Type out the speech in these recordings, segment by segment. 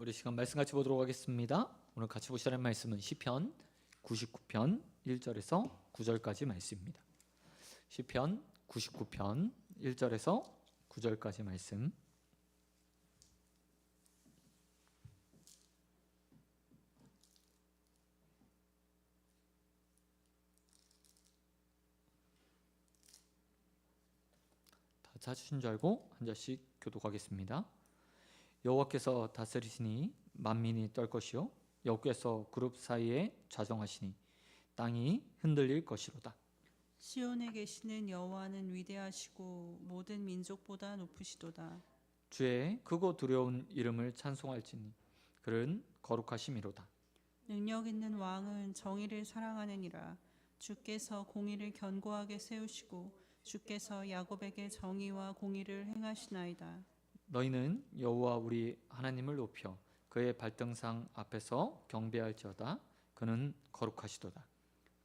우리 시간 말씀 같이 보도록 하겠습니다. 오늘 같이 보시는 말씀은 시편 99편 1절에서 9절까지 말씀입니다. 시편 99편 1절에서 9절까지 말씀. 다 찾으신 줄 알고 한 절씩 교독하겠습니다. 여호와께서 다스리시니 만민이 떨 것이요 여호와께서 그룹 사이에 좌정하시니 땅이 흔들릴 것이로다. 시온에 계시는 여호와는 위대하시고 모든 민족보다 높으시도다. 주의 크고 두려운 이름을 찬송할지니 그는 거룩하심이로다. 능력 있는 왕은 정의를 사랑하느니라. 주께서 공의를 견고하게 세우시고 주께서 야곱에게 정의와 공의를 행하시나이다. 너희는 여호와 우리 하나님을 높여 그의 발등상 앞에서 경배할지어다. 그는 거룩하시도다.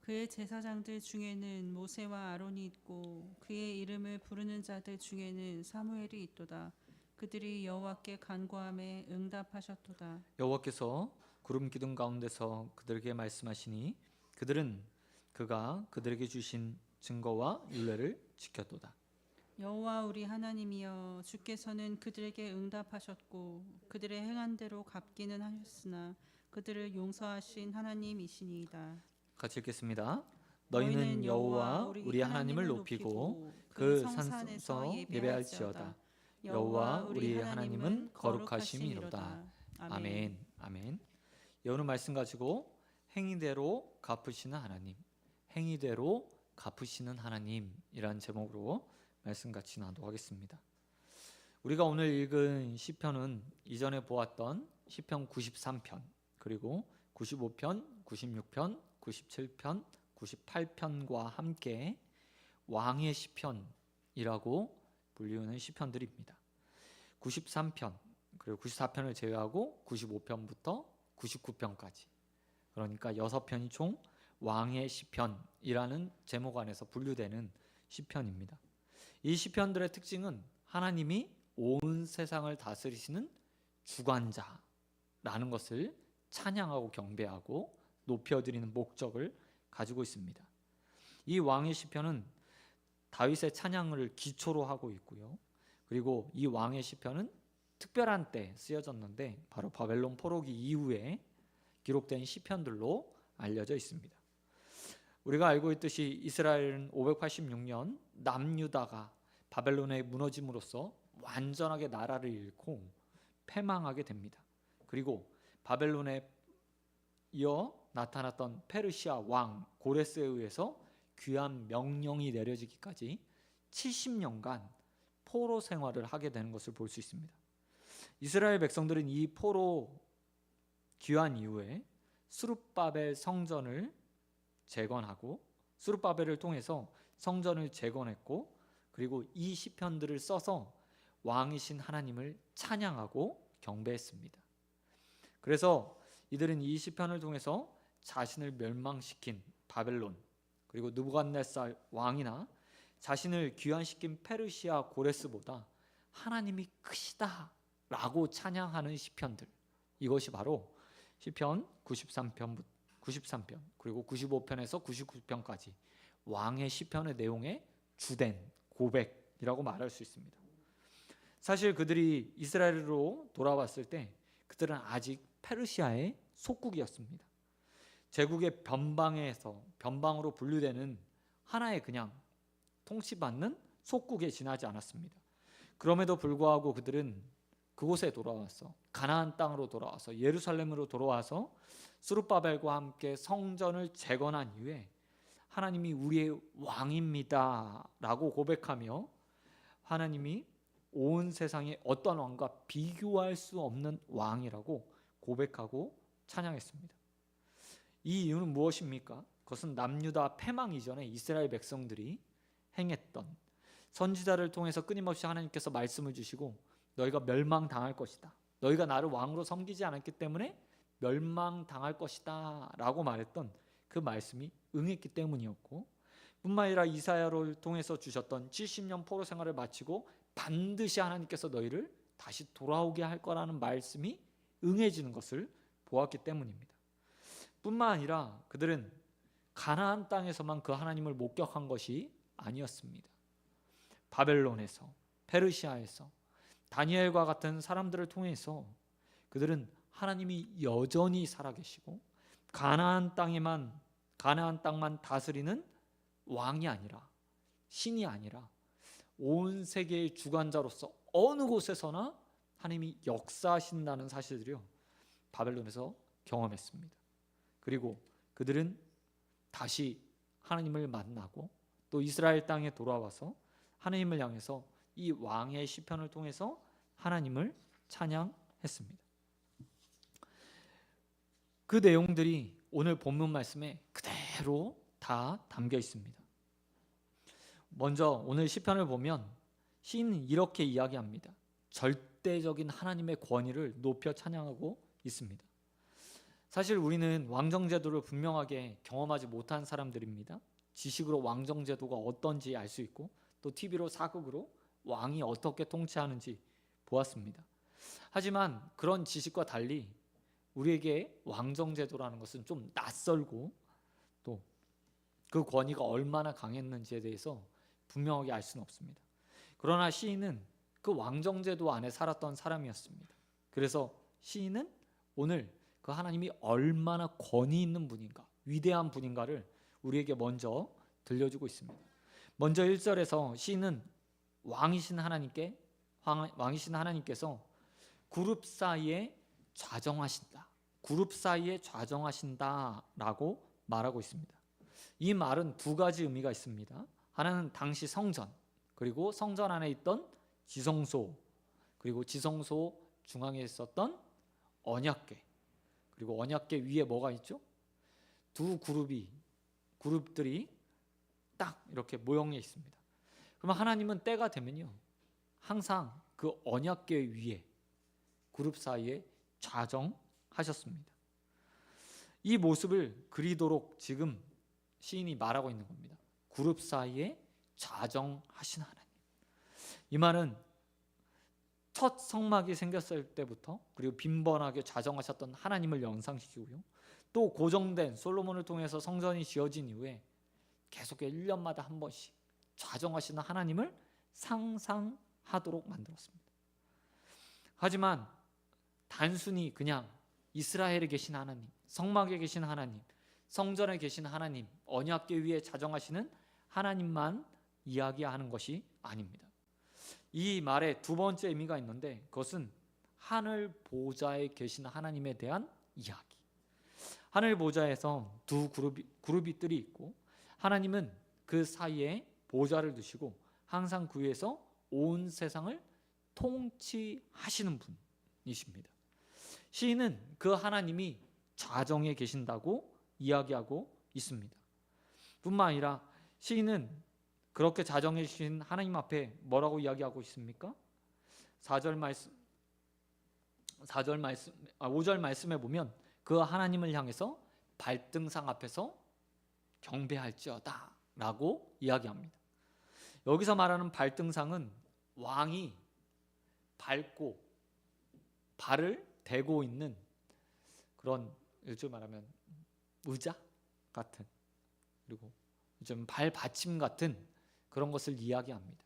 그의 제사장들 중에는 모세와 아론이 있고 그의 이름을 부르는 자들 중에는 사무엘이 있도다. 그들이 여호와께 간구함에 응답하셨도다. 여호와께서 구름 기둥 가운데서 그들에게 말씀하시니 그들은 그가 그들에게 주신 증거와 율례를 지켰도다. 여호와 우리 하나님이여, 주께서는 그들에게 응답하셨고 그들의 행한 대로 갚기는 하셨으나 그들을 용서하신 하나님이시니이다. 같이 읽겠습니다. 너희는 여호와 우리 하나님을 높이고 그 산에서 예배할지어다. 여호와 우리 하나님은 거룩하심이로다. 아멘. 아멘. 오늘 말씀 가지고 행위대로 갚으시는 하나님, 행위대로 갚으시는 하나님이란 제목으로 말씀 같이 나누도록 하겠습니다. 우리가 오늘 읽은 시편은 이전에 보았던 시편 93편, 그리고 95편, 96편, 97편, 98편과 함께 왕의 시편이라고 불리우는 시편들입니다. 93편, 그리고 94편을 제외하고 95편부터 99편까지, 그러니까 6편이 총 왕의 시편이라는 제목 안에서 분류되는 시편입니다. 이 시편들의 특징은 하나님이 온 세상을 다스리시는 주관자라는 것을 찬양하고 경배하고 높여드리는 목적을 가지고 있습니다. 이 왕의 시편은 다윗의 찬양을 기초로 하고 있고요. 그리고 이 왕의 시편은 특별한 때 쓰여졌는데 바로 바벨론 포로기 이후에 기록된 시편들로 알려져 있습니다. 우리가 알고 있듯이 이스라엘은 586년 남유다가 바벨론에 무너짐으로써 완전하게 나라를 잃고 패망하게 됩니다. 그리고 바벨론에 이어 나타났던 페르시아 왕 고레스에 의해서 귀한 명령이 내려지기까지 70년간 포로 생활을 하게 되는 것을 볼 수 있습니다. 이스라엘 백성들은 이 포로 귀환 이후에 스룹바벨 성전을 재건하고 스룹바벨을 통해서 성전을 재건했고, 그리고 이 시편들을 써서 왕이신 하나님을 찬양하고 경배했습니다. 그래서 이들은 이 시편을 통해서 자신을 멸망시킨 바벨론, 그리고 느부갓네살 왕이나 자신을 귀환시킨 페르시아 고레스보다 하나님이 크시다 라고 찬양하는 시편들, 이것이 바로 시편 93편 그리고 95편에서 99편까지 왕의 시편의 내용의 주된 고백이라고 말할 수 있습니다. 사실 그들이 이스라엘로 돌아왔을 때 그들은 아직 페르시아의 속국이었습니다. 제국의 변방으로 분류되는 하나의 그냥 통치받는 속국에 지나지 않았습니다. 그럼에도 불구하고 그들은 그곳에 돌아와서 가나안 땅으로 돌아와서 예루살렘으로 돌아와서 스룹바벨과 함께 성전을 재건한 이후에 하나님이 우리의 왕입니다 라고 고백하며 하나님이 온 세상에 어떤 왕과 비교할 수 없는 왕이라고 고백하고 찬양했습니다. 이 이유는 무엇입니까? 그것은 남유다 패망 이전에 이스라엘 백성들이 행했던, 선지자를 통해서 끊임없이 하나님께서 말씀을 주시고 너희가 멸망당할 것이다, 너희가 나를 왕으로 섬기지 않았기 때문에 멸망당할 것이다 라고 말했던 그 말씀이 응했기 때문이었고, 뿐만 아니라 이사야를 통해서 주셨던 70년 포로 생활을 마치고 반드시 하나님께서 너희를 다시 돌아오게 할 거라는 말씀이 응해지는 것을 보았기 때문입니다. 뿐만 아니라 그들은 가나안 땅에서만 그 하나님을 목격한 것이 아니었습니다. 바벨론에서, 페르시아에서, 다니엘과 같은 사람들을 통해서 그들은 하나님이 여전히 살아계시고 가나안 땅만 다스리는 왕이 아니라, 신이 아니라 온 세계의 주관자로서 어느 곳에서나 하나님이 역사하신다는 사실들이요, 바벨론에서 경험했습니다. 그리고 그들은 다시 하나님을 만나고 또 이스라엘 땅에 돌아와서 하나님을 향해서 이 왕의 시편을 통해서 하나님을 찬양했습니다. 그 내용들이 오늘 본문 말씀에 그대로 다 담겨 있습니다. 먼저 오늘 시편을 보면 시인은 이렇게 이야기합니다. 절대적인 하나님의 권위를 높여 찬양하고 있습니다. 사실 우리는 왕정제도를 분명하게 경험하지 못한 사람들입니다. 지식으로 왕정제도가 어떤지 알 수 있고 또 TV로 사극으로 왕이 어떻게 통치하는지 보았습니다. 하지만 그런 지식과 달리 우리에게 왕정제도라는 것은 좀 낯설고 또 그 권위가 얼마나 강했는지에 대해서 분명하게 알 수는 없습니다. 그러나 시인은 그 왕정제도 안에 살았던 사람이었습니다. 그래서 시인은 오늘 그 하나님이 얼마나 권위 있는 분인가, 위대한 분인가를 우리에게 먼저 들려주고 있습니다. 먼저 1절에서 시인은 왕이신 하나님께서 그룹 사이에 좌정하신다라고 말하고 있습니다. 이 말은 두 가지 의미가 있습니다. 하나는 당시 성전, 그리고 성전 안에 있던 지성소, 그리고 지성소 중앙에 있었던 언약궤, 그리고 언약궤 위에 뭐가 있죠? 두 그룹들이 딱 이렇게 모형에 있습니다. 그러면 하나님은 때가 되면요, 항상 그 언약궤 위에 그룹 사이에 좌정하셨습니다. 이 모습을 그리도록 지금 시인이 말하고 있는 겁니다. 그룹 사이에 좌정하신 하나님. 이 말은 첫 성막이 생겼을 때부터 그리고 빈번하게 좌정하셨던 하나님을 연상시키고요, 또 고정된 솔로몬을 통해서 성전이 지어진 이후에 계속 1년마다 한 번씩 좌정하시는 하나님을 상상하도록 만들었습니다. 하지만 단순히 그냥 이스라엘에 계신 하나님, 성막에 계신 하나님, 성전에 계신 하나님, 언약궤 위에 좌정하시는 하나님만 이야기하는 것이 아닙니다. 이 말에 두 번째 의미가 있는데 그것은 하늘 보좌에 계신 하나님에 대한 이야기. 하늘 보좌에서 두 그룹들이 있고 하나님은 그 사이에 보좌를 두시고 항상 그 위에서 온 세상을 통치하시는 분이십니다. 시인은 그 하나님이 좌정에 계신다고 이야기하고 있습니다. 뿐만 아니라 시인은 그렇게 좌정해 주신 하나님 앞에 뭐라고 이야기하고 있습니까? 5절 말씀에 보면 그 하나님을 향해서 발등상 앞에서 경배할지어다 라고 이야기합니다. 여기서 말하는 발등상은 왕이 밟고 발을 대고 있는 그런, 요즘 말하면 의자 같은, 그리고 요즘 발받침 같은 그런 것을 이야기합니다.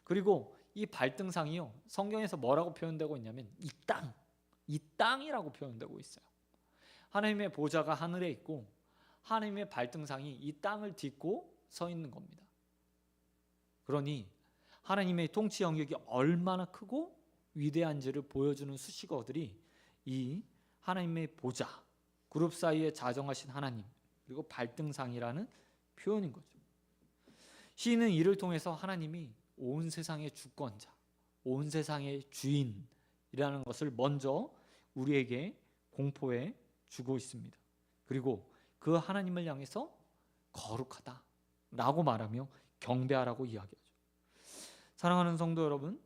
그리고 이 발등상이요, 성경에서 뭐라고 표현되고 있냐면 이 땅이라고 표현되고 있어요. 하나님의 보좌가 하늘에 있고 하나님의 발등상이 이 땅을 딛고 서 있는 겁니다. 그러니 하나님의 통치 영역이 얼마나 크고 위대한지를 보여주는 수식어들이 이 하나님의 보좌, 그룹 사이에 좌정하신 하나님, 그리고 발등상이라는 표현인 거죠. 시인은 이를 통해서 하나님이 온 세상의 주권자, 온 세상의 주인이라는 것을 먼저 우리에게 공포해 주고 있습니다. 그리고 그 하나님을 향해서 거룩하다라고 말하며 경배하라고 이야기하죠. 사랑하는 성도 여러분,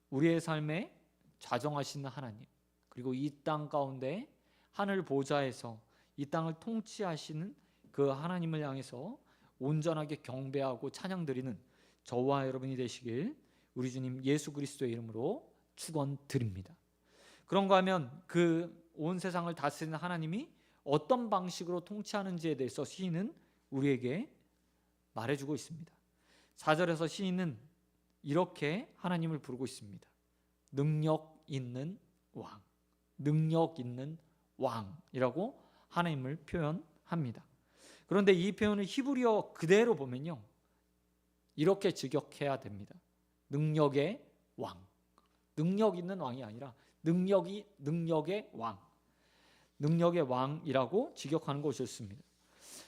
우리의 삶에 좌정하시는 하나님, 그리고 이 땅 가운데 하늘 보좌에서 이 땅을 통치하시는 그 하나님을 향해서 온전하게 경배하고 찬양드리는 저와 여러분이 되시길 우리 주님 예수 그리스도의 이름으로 축원드립니다. 그런가 하면 그 온 세상을 다스리는 하나님이 어떤 방식으로 통치하는지에 대해서 시인은 우리에게 말해주고 있습니다. 4절에서 시인은 이렇게 하나님을 부르고 있습니다. 능력 있는 왕, 능력 있는 왕이라고 하나님을 표현합니다. 그런데 이 표현을 히브리어 그대로 보면요, 이렇게 직역해야 됩니다. 능력의 왕, 능력 있는 왕이 아니라 능력의 왕, 능력의 왕이라고 직역하는 것이 좋습니다.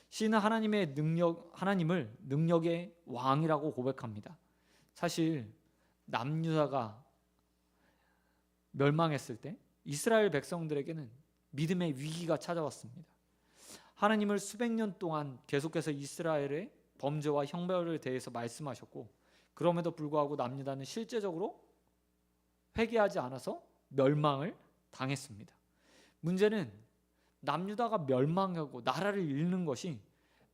시인은 하나님을 능력의 왕이라고 고백합니다. 사실 남유다가 멸망했을 때 이스라엘 백성들에게는 믿음의 위기가 찾아왔습니다. 하나님을 수백 년 동안 계속해서 이스라엘의 범죄와 형벌에 대해서 말씀하셨고, 그럼에도 불구하고 남유다는 실제적으로 회개하지 않아서 멸망을 당했습니다. 문제는 남유다가 멸망하고 나라를 잃는 것이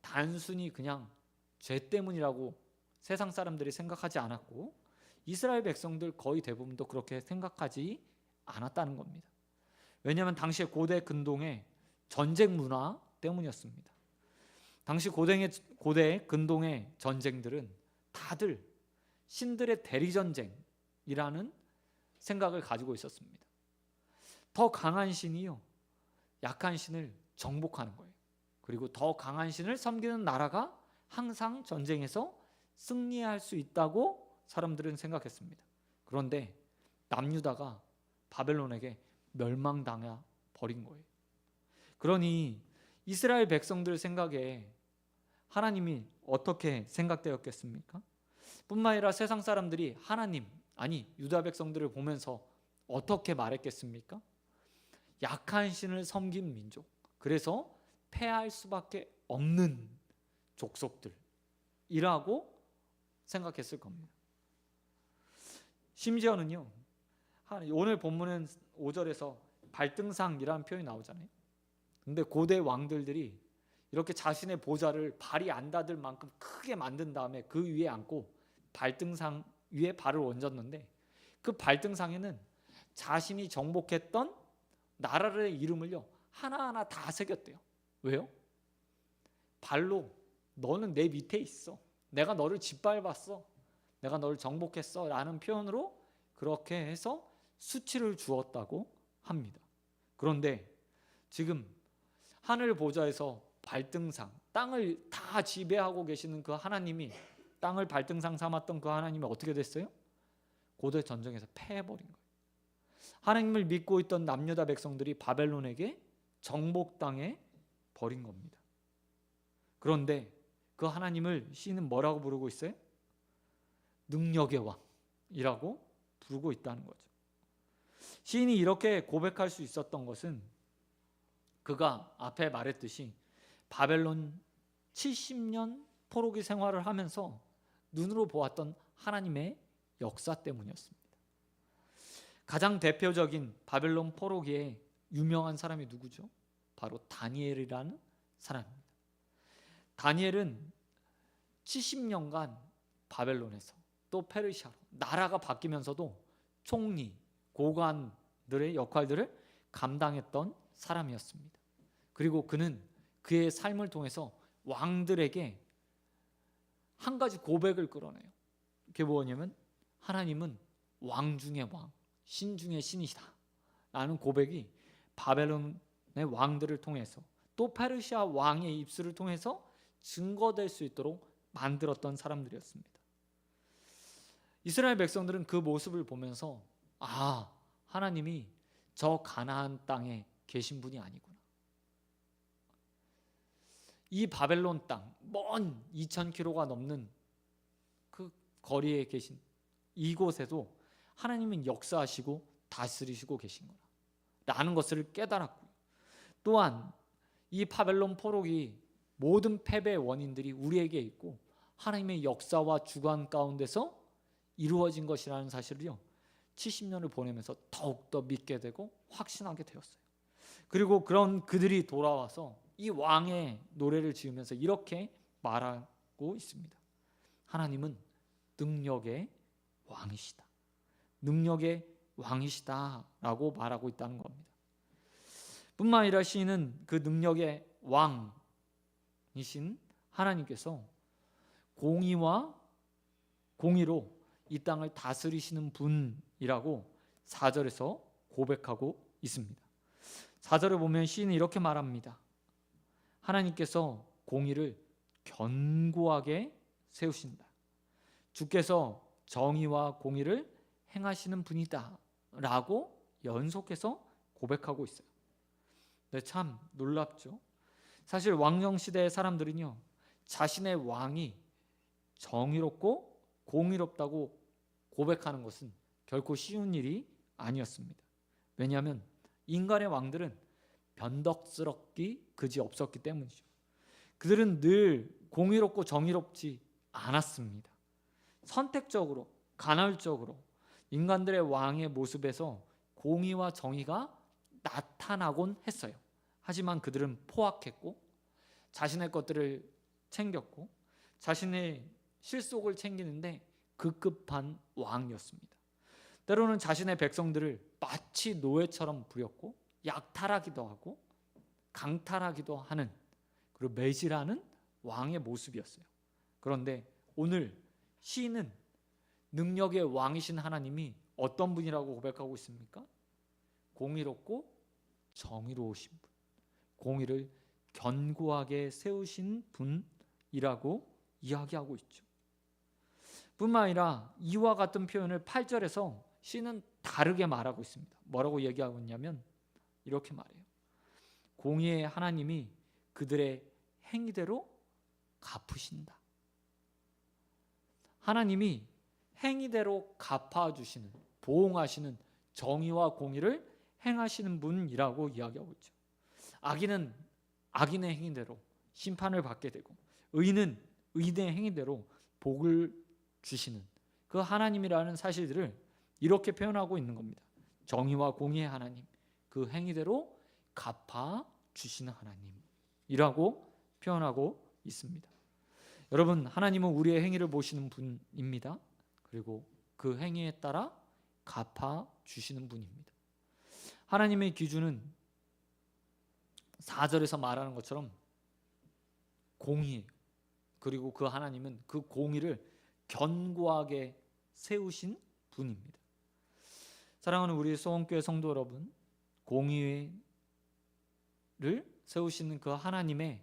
단순히 그냥 죄 때문이라고 세상 사람들이 생각하지 않았고, 이스라엘 백성들 거의 대부분도 그렇게 생각하지 않았다는 겁니다. 왜냐하면 당시의 고대 근동의 전쟁 문화 때문이었습니다. 당시 고대 근동의 전쟁들은 다들 신들의 대리전쟁이라는 생각을 가지고 있었습니다. 더 강한 신이요, 약한 신을 정복하는 거예요. 그리고 더 강한 신을 섬기는 나라가 항상 전쟁에서 승리할 수 있다고 사람들은 생각했습니다. 그런데 남유다가 바벨론에게 멸망당해 버린 거예요. 그러니 이스라엘 백성들 생각에 하나님이 어떻게 생각되었겠습니까? 뿐만 아니라 세상 사람들이 하나님, 아니 유다 백성들을 보면서 어떻게 말했겠습니까? 약한 신을 섬긴 민족, 그래서 패할 수밖에 없는 족속들이라고 생각했을 겁니다. 심지어는요, 오늘 본문은 5절에서 발등상이라는 표현이 나오잖아요. 근데 고대 왕들이 이렇게 자신의 보좌를 발이 안 닿을 만큼 크게 만든 다음에 그 위에 앉고 발등상 위에 발을 얹었는데, 그 발등상에는 자신이 정복했던 나라의 이름을요 하나하나 다 새겼대요. 왜요? 발로 너는 내 밑에 있어, 내가 너를 짓밟았어, 내가 너를 정복했어 라는 표현으로 그렇게 해서 수치를 주었다고 합니다. 그런데 지금 하늘 보좌에서 발등상, 땅을 다 지배하고 계시는 그 하나님이, 땅을 발등상 삼았던 그 하나님이 어떻게 됐어요? 고대 전쟁에서 패해버린 거예요. 하나님을 믿고 있던 남유다 백성들이 바벨론에게 정복당해 버린 겁니다. 그런데 그 하나님을 시인은 뭐라고 부르고 있어요? 능력의 왕이라고 부르고 있다는 거죠. 시인이 이렇게 고백할 수 있었던 것은 그가 앞에 말했듯이 바벨론 70년 포로기 생활을 하면서 눈으로 보았던 하나님의 역사 때문이었습니다. 가장 대표적인 바벨론 포로기에 유명한 사람이 누구죠? 바로 다니엘이라는 사람입니다. 다니엘은 70년간 바벨론에서 또 페르시아로 나라가 바뀌면서도 총리, 고관들의 역할들을 감당했던 사람이었습니다. 그리고 그는 그의 삶을 통해서 왕들에게 한 가지 고백을 끌어내요. 그게 뭐냐면 하나님은 왕 중의 왕, 신 중의 신이시다 라는 고백이 바벨론의 왕들을 통해서 또 페르시아 왕의 입술을 통해서 증거될 수 있도록 만들었던 사람들이었습니다. 이스라엘 백성들은 그 모습을 보면서 하나님이 저 가나안 땅에 계신 분이 아니구나, 이 바벨론 땅 먼 2000km가 넘는 그 거리에 계신 이곳에도 하나님은 역사하시고 다스리시고 계신 거라 라는 것을 깨달았고요. 또한 이 바벨론 포로기 모든 패배의 원인들이 우리에게 있고 하나님의 역사와 주관 가운데서 이루어진 것이라는 사실을요 70년을 보내면서 더욱더 믿게 되고 확신하게 되었어요. 그리고 그런 그들이 돌아와서 이 왕의 노래를 지으면서 이렇게 말하고 있습니다. 하나님은 능력의 왕이시다. 능력의 왕이시다라고 말하고 있다는 겁니다. 뿐만 아니라 시인은 그 능력의 왕이신 하나님께서 공의와 공의로 이 땅을 다스리시는 분이라고 4절에서 고백하고 있습니다. 4절을 보면 시인은 이렇게 말합니다. 하나님께서 공의를 견고하게 세우신다. 주께서 정의와 공의를 행하시는 분이다 라고 연속해서 고백하고 있어요. 네, 참 놀랍죠. 사실 왕정시대의 사람들은요, 자신의 왕이 정의롭고 공의롭다고 고백하는 것은 결코 쉬운 일이 아니었습니다. 왜냐하면 인간의 왕들은 변덕스럽기 그지없었기 때문이죠. 그들은 늘 공의롭고 정의롭지 않았습니다. 선택적으로, 간헐적으로 인간들의 왕의 모습에서 공의와 정의가 나타나곤 했어요. 하지만 그들은 포악했고 자신의 것들을 챙겼고 자신의 실속을 챙기는데 급급한 왕이었습니다. 때로는 자신의 백성들을 마치 노예처럼 부렸고 약탈하기도 하고 강탈하기도 하는, 그리고 매질하는 왕의 모습이었어요. 그런데 오늘 시인은 능력의 왕이신 하나님이 어떤 분이라고 고백하고 있습니까? 공의롭고 정의로우신 분, 공의를 견고하게 세우신 분이라고 이야기하고 있죠. 뿐만 아니라 이와 같은 표현을 8절에서 시는 다르게 말하고 있습니다. 뭐라고 얘기하고 있냐면 이렇게 말해요. 공의의 하나님이 그들의 행위대로 갚으신다. 하나님이 행위대로 갚아주시는, 보응하시는 정의와 공의를 행하시는 분이라고 이야기하고 있죠. 악인은 악인의 행위대로 심판을 받게 되고 의인은 의인의 행위대로 복을 주시는 그 하나님이라는 사실들을 이렇게 표현하고 있는 겁니다. 정의와 공의의 하나님, 그 행위대로 갚아주시는 하나님이라고 표현하고 있습니다. 여러분, 하나님은 우리의 행위를 보시는 분입니다. 그리고 그 행위에 따라 갚아주시는 분입니다. 하나님의 기준은 4절에서 말하는 것처럼 공의예요. 그리고 그 하나님은 그 공의를 견고하게 세우신 분입니다. 사랑하는 우리 소원교회 성도 여러분, 공의를 세우시는 그 하나님의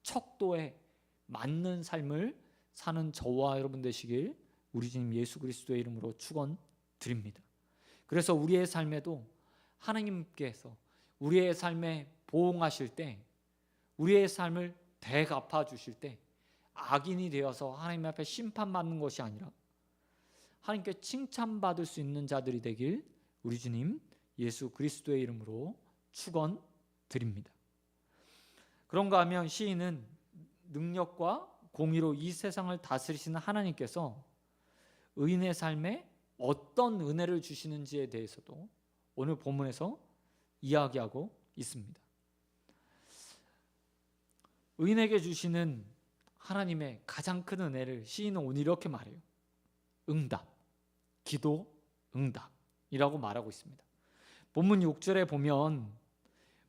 척도에 맞는 삶을 사는 저와 여러분 되시길 우리 주님 예수 그리스도의 이름으로 축원드립니다. 그래서 우리의 삶에도 하나님께서 우리의 삶에 보응하실 때, 우리의 삶을 대갚아 주실 때 악인이 되어서 하나님 앞에 심판받는 것이 아니라 하나님께 칭찬받을 수 있는 자들이 되길 우리 주님 예수 그리스도의 이름으로 축원드립니다. 그런가 하면 시인은 능력과 공의로 이 세상을 다스리시는 하나님께서 의인의 삶에 어떤 은혜를 주시는지에 대해서도 오늘 본문에서 이야기하고 있습니다. 의인에게 주시는 하나님의 가장 큰 은혜를 시인은 오늘 이렇게 말해요. 응답, 기도 응답이라고 말하고 있습니다. 본문 6절에 보면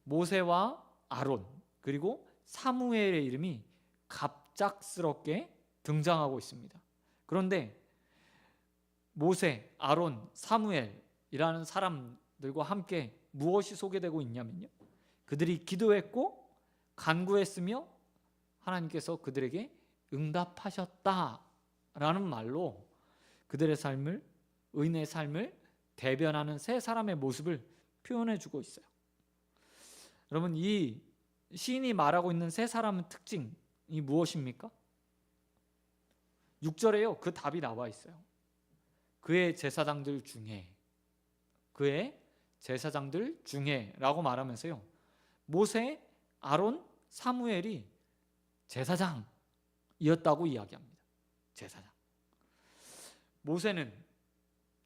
모세와 아론 그리고 사무엘의 이름이 갑작스럽게 등장하고 있습니다. 그런데 모세, 아론, 사무엘이라는 사람들과 함께 무엇이 소개되고 있냐면요, 그들이 기도했고 간구했으며 하나님께서 그들에게 응답하셨다라는 말로 그들의 삶을, 의인의 삶을 대변하는 세 사람의 모습을 표현해 주고 있어요. 여러분, 이 시인이 말하고 있는 세 사람의 특징이 무엇입니까? 6절에요. 그 답이 나와 있어요. 그의 제사장들 중에라고 말하면서요, 모세, 아론, 사무엘이 제사장이었다고 이야기합니다. 제사장. 모세는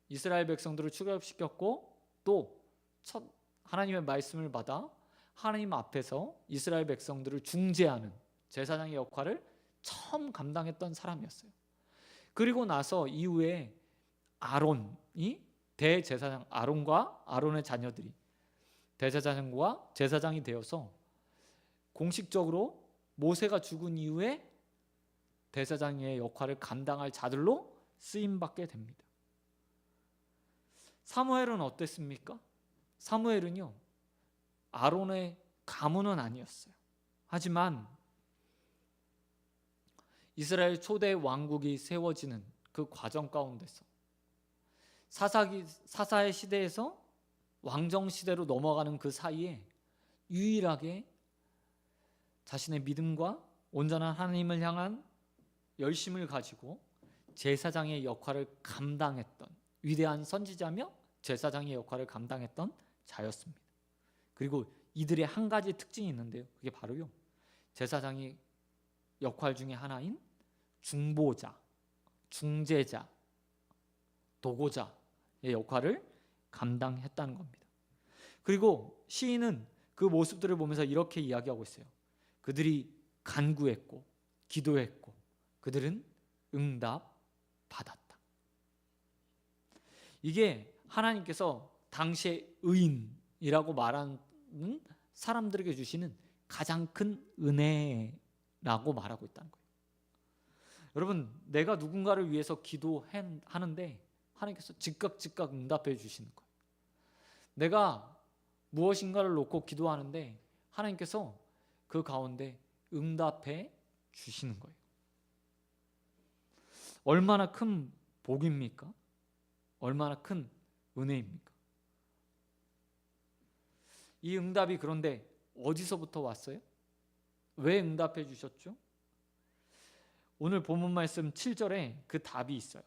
이스라엘 백성들을 출애굽시켰고 또 첫 하나님의 말씀을 받아 하나님 앞에서 이스라엘 백성들을 중재하는 제사장의 역할을 처음 감당했던 사람이었어요. 그리고 나서 이후에 아론이 대제사장 아론과 아론의 자녀들이 대제사장과 제사장이 되어서 공식적으로 모세가 죽은 이후에 대제사장의 역할을 감당할 자들로 쓰임받게 됩니다. 사무엘은 어땠습니까? 사무엘은요, 아론의 가문은 아니었어요. 하지만 이스라엘 초대 왕국이 세워지는 그 과정 가운데서 사사의 시대에서 왕정 시대로 넘어가는 그 사이에 유일하게 자신의 믿음과 온전한 하나님을 향한 열심을 가지고 제사장의 역할을 감당했던 위대한 선지자며 제사장의 역할을 감당했던 자였습니다. 그리고 이들의 한 가지 특징이 있는데요. 그게 바로요, 제사장의 역할 중에 하나인 중보자, 중재자, 도고자의 역할을 감당했다는 겁니다. 그리고 시인은 그 모습들을 보면서 이렇게 이야기하고 있어요. 그들이 간구했고 기도했고 그들은 응답받았다. 이게 하나님께서 당시의 의인이라고 말하는 사람들에게 주시는 가장 큰 은혜라고 말하고 있다는 거예요. 여러분, 내가 누군가를 위해서 기도하는데 하나님께서 즉각 응답해 주시는 거예요. 내가 무엇인가를 놓고 기도하는데 하나님께서 그 가운데 응답해 주시는 거예요. 얼마나 큰 복입니까? 얼마나 큰 은혜입니까? 이 응답이 그런데 어디서부터 왔어요? 왜 응답해 주셨죠? 오늘 본문 말씀 7절에 그 답이 있어요.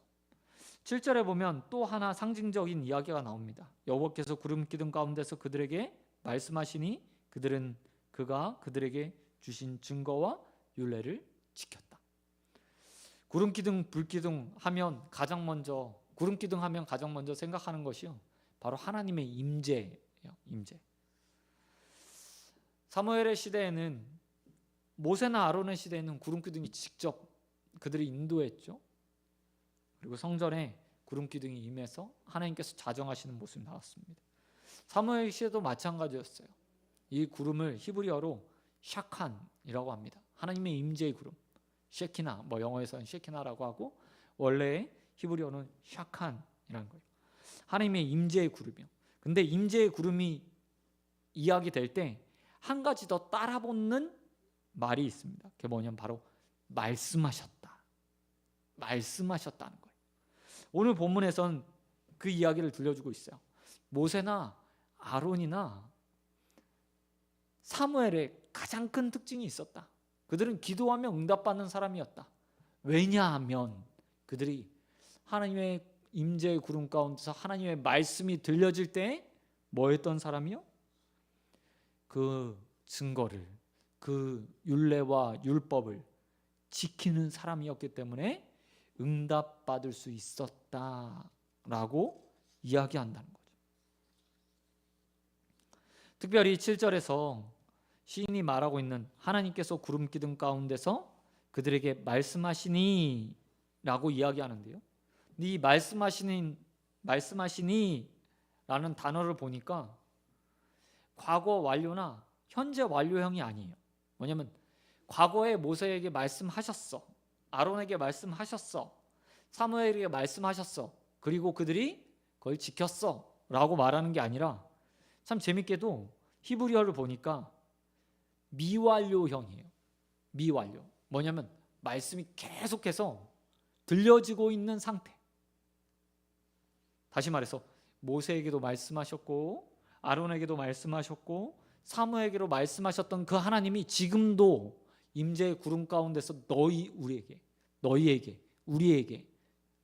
7절에 보면 또 하나 상징적인 이야기가 나옵니다. 여호와께서 구름 기둥 가운데서 그들에게 말씀하시니 그가 그들에게 주신 증거와 율례를 지켰다. 구름 기둥, 불 기둥 하면 가장 먼저 생각하는 것이요, 바로 하나님의 임재예요. 임재. 사무엘의 시대에는, 모세나 아론의 시대에는 구름 기둥이 직접 그들이 인도했죠. 그리고 성전에 구름 기둥이 임해서 하나님께서 자정하시는 모습이 나왔습니다. 사무엘 시대도 마찬가지였어요. 이 구름을 히브리어로 샤칸이라고 합니다. 하나님의 임재의 구름, 셰키나, 영어에서는 셰키나라고 하고 원래의 히브리어는 샤칸이라는 거예요. 하나님의 임재의 구름이요. 근데 임재의 구름이 이야기될 때 한 가지 더 따라붙는 말이 있습니다. 그게 뭐냐면 바로 말씀하셨다는 거예요. 오늘 본문에선 그 이야기를 들려주고 있어요. 모세나 아론이나 사무엘의 가장 큰 특징이 있었다. 그들은 기도하며 응답받는 사람이었다. 왜냐하면 그들이 하나님의 임재의 구름 가운데서 하나님의 말씀이 들려질 때 뭐 했던 사람이요? 그 증거를, 그 율례와 율법을 지키는 사람이었기 때문에 응답받을 수 있었다라고 이야기한다는 거죠. 특별히 7절에서 시인이 말하고 있는 하나님께서 구름 기둥 가운데서 그들에게 말씀하시니 라고 이야기하는데요. 이 말씀하시니 라는 단어를 보니까 과거 완료나 현재 완료형이 아니에요. 뭐냐면 과거에 모세에게 말씀하셨어, 아론에게 말씀하셨어, 사무엘에게 말씀하셨어, 그리고 그들이 그걸 지켰어 라고 말하는 게 아니라, 참 재밌게도 히브리어를 보니까 미완료형이에요. 미완료. 뭐냐면 말씀이 계속해서 들려지고 있는 상태. 다시 말해서 모세에게도 말씀하셨고 아론에게도 말씀하셨고 사무에게로 말씀하셨던 그 하나님이 지금도 임재의 구름 가운데서 우리에게 우리에게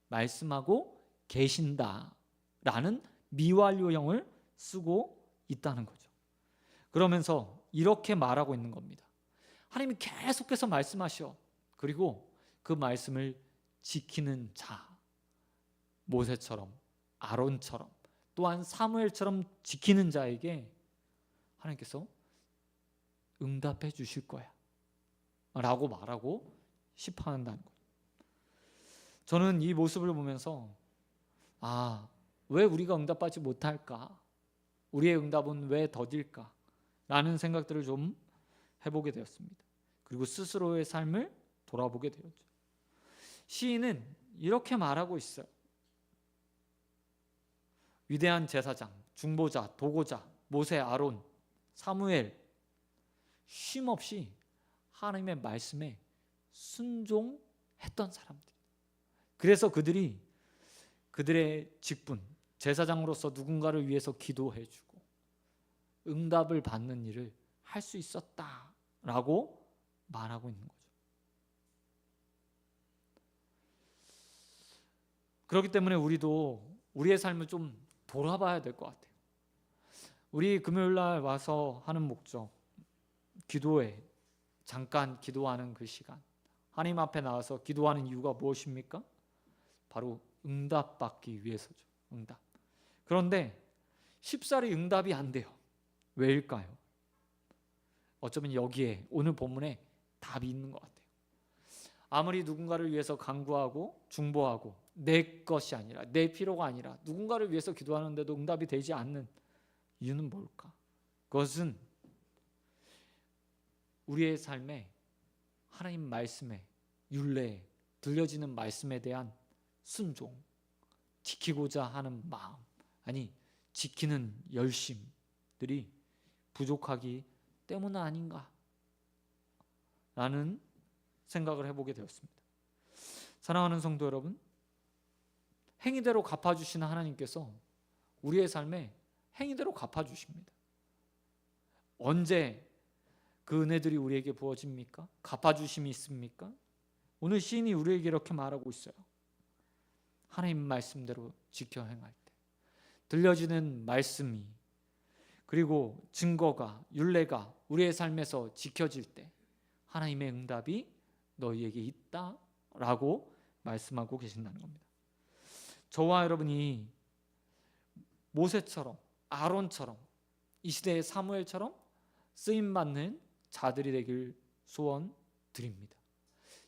말씀하고 계신다라는 미완료형을 쓰고 있다는 거죠. 그러면서 이렇게 말하고 있는 겁니다. 하나님이 계속해서 말씀하셔. 그리고 그 말씀을 지키는 자, 모세처럼 아론처럼 또한 사무엘처럼 지키는 자에게 하나님께서 응답해 주실 거야 라고 말하고 싶어 한다는 거예요. 저는 이 모습을 보면서 왜 우리가 응답받지 못할까? 우리의 응답은 왜 더딜까? 라는 생각들을 좀 해보게 되었습니다. 그리고 스스로의 삶을 돌아보게 되었죠. 시인은 이렇게 말하고 있어요. 위대한 제사장, 중보자, 도고자, 모세, 아론, 사무엘 쉼없이 하나님의 말씀에 순종했던 사람들. 그래서 그들이 그들의 직분, 제사장으로서 누군가를 위해서 기도해주고 응답을 받는 일을 할 수 있었다라고 말하고 있는 거죠. 그렇기 때문에 우리도 우리의 삶을 좀 돌아봐야 될 것 같아요. 우리 금요일날 와서 하는 목적, 기도회, 잠깐 기도하는 그 시간, 하나님 앞에 나와서 기도하는 이유가 무엇입니까? 바로 응답받기 위해서죠. 응답. 그런데 쉽사리 응답이 안 돼요. 왜일까요? 어쩌면 여기에 오늘 본문에 답이 있는 것 같아요. 아무리 누군가를 위해서 간구하고 중보하고 내 것이 아니라, 내 필요가 아니라 누군가를 위해서 기도하는데도 응답이 되지 않는 이유는 뭘까? 그것은 우리의 삶에 하나님 말씀에, 율례에, 들려지는 말씀에 대한 순종, 지키고자 하는 마음, 아니 지키는 열심들이 부족하기 때문 아닌가 라는 생각을 해보게 되었습니다. 사랑하는 성도 여러분, 행위대로 갚아주시는 하나님께서 우리의 삶에 행위대로 갚아주십니다. 언제 그 은혜들이 우리에게 부어집니까? 갚아주심이 있습니까? 오늘 시인이 우리에게 이렇게 말하고 있어요. 하나님 말씀대로 지켜 행할 때, 들려지는 말씀이, 그리고 증거가, 율례가 우리의 삶에서 지켜질 때 하나님의 응답이 너희에게 있다라고 말씀하고 계신다는 겁니다. 저와 여러분이 모세처럼, 아론처럼, 이 시대의 사무엘처럼 쓰임받는 자들이 되길 소원드립니다.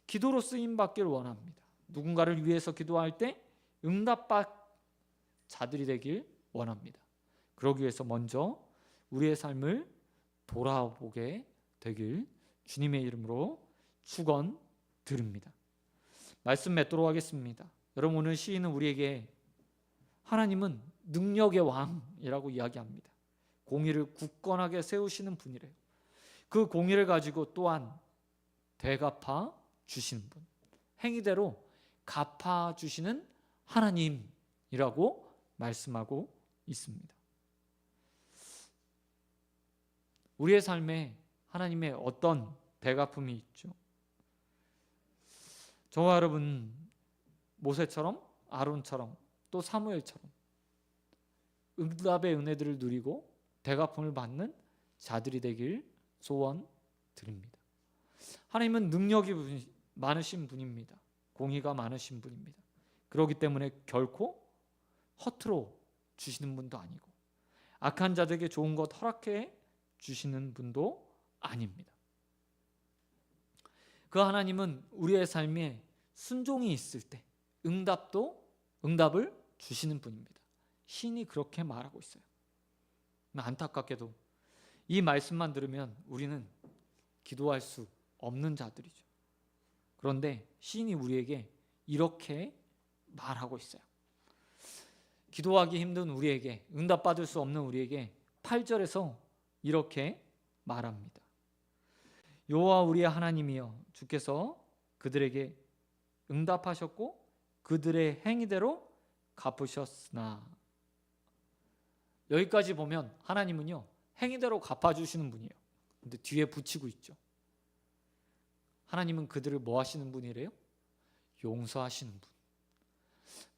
기도로 쓰임받기를 원합니다. 누군가를 위해서 기도할 때 응답받 자들이 되길 원합니다. 그러기 위해서 먼저 우리의 삶을 돌아보게 되길 주님의 이름으로 축원드립니다. 말씀 맺도록 하겠습니다. 여러분, 오늘 시인은 우리에게 하나님은 능력의 왕이라고 이야기합니다. 공의를 굳건하게 세우시는 분이래요. 그 공의를 가지고 또한 되갚아 주시는 분, 행위대로 갚아 주시는 하나님이라고 말씀하고 있습니다. 우리의 삶에 하나님의 어떤 배갚음이 있죠. 저와 여러분, 모세처럼, 아론처럼, 또 사무엘처럼 응답의 은혜들을 누리고 대갚음을 받는 자들이 되길 소원드립니다. 하나님은 능력이 많으신 분입니다. 공의가 많으신 분입니다. 그렇기 때문에 결코 허투루 주시는 분도 아니고 악한 자들에게 좋은 것 허락해 주시는 분도 아닙니다. 그 하나님은 우리의 삶에 순종이 있을 때 응답을 주시는 분입니다. 신이 그렇게 말하고 있어요. 안타깝게도 이 말씀만 들으면 우리는 기도할 수 없는 자들이죠. 그런데 시인이 우리에게 이렇게 말하고 있어요. 기도하기 힘든 우리에게, 응답받을 수 없는 우리에게 8절에서 이렇게 말합니다. 여호와 우리의 하나님이여, 주께서 그들에게 응답하셨고 그들의 행위대로 갚으셨으나. 여기까지 보면 하나님은요, 행위대로 갚아주시는 분이에요. 근데 뒤에 붙이고 있죠. 하나님은 그들을 뭐 하시는 분이래요? 용서하시는 분.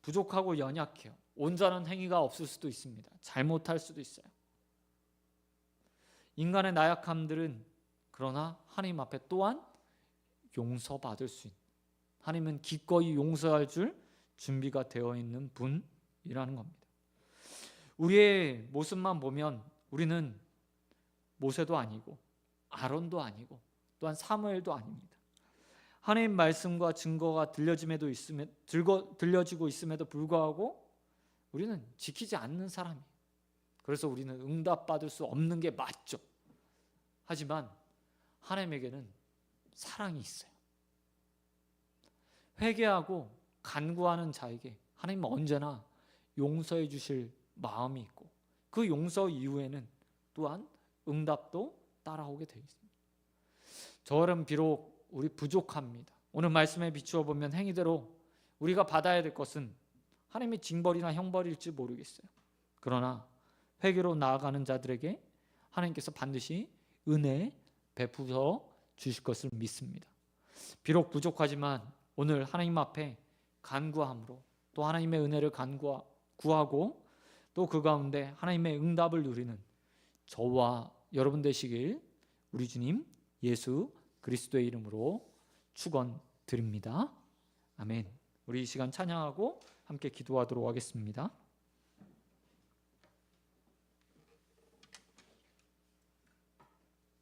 부족하고 연약해요. 온전한 행위가 없을 수도 있습니다. 잘못할 수도 있어요. 인간의 나약함들은 그러나 하나님 앞에 또한 용서받을 수 있는, 하나님은 기꺼이 용서할 줄 준비가 되어 있는 분이라는 겁니다. 우리의 모습만 보면 우리는 모세도 아니고 아론도 아니고 또한 사무엘도 아닙니다. 하나님 말씀과 증거가 들려지고 있음에도 불구하고 우리는 지키지 않는 사람이에요. 그래서 우리는 응답받을 수 없는 게 맞죠. 하지만 하나님에게는 사랑이 있어요. 회개하고 간구하는 자에게 하나님은 언제나 용서해 주실 마음이 있고 그 용서 이후에는 또한 응답도 따라오게 되어 있습니다. 저는 비록 우리 부족합니다. 오늘 말씀에 비추어 보면 행위대로 우리가 받아야 될 것은 하나님의 징벌이나 형벌일지 모르겠어요. 그러나 회개로 나아가는 자들에게 하나님께서 반드시 은혜 베풀어 주실 것을 믿습니다. 비록 부족하지만 오늘 하나님 앞에 간구함으로 또 하나님의 은혜를 구하고 또 그 가운데 하나님의 응답을 누리는 저와 여러분 되시길 우리 주님 예수 그리스도의 이름으로 축원드립니다. 아멘. 우리 이 시간 찬양하고 함께 기도하도록 하겠습니다.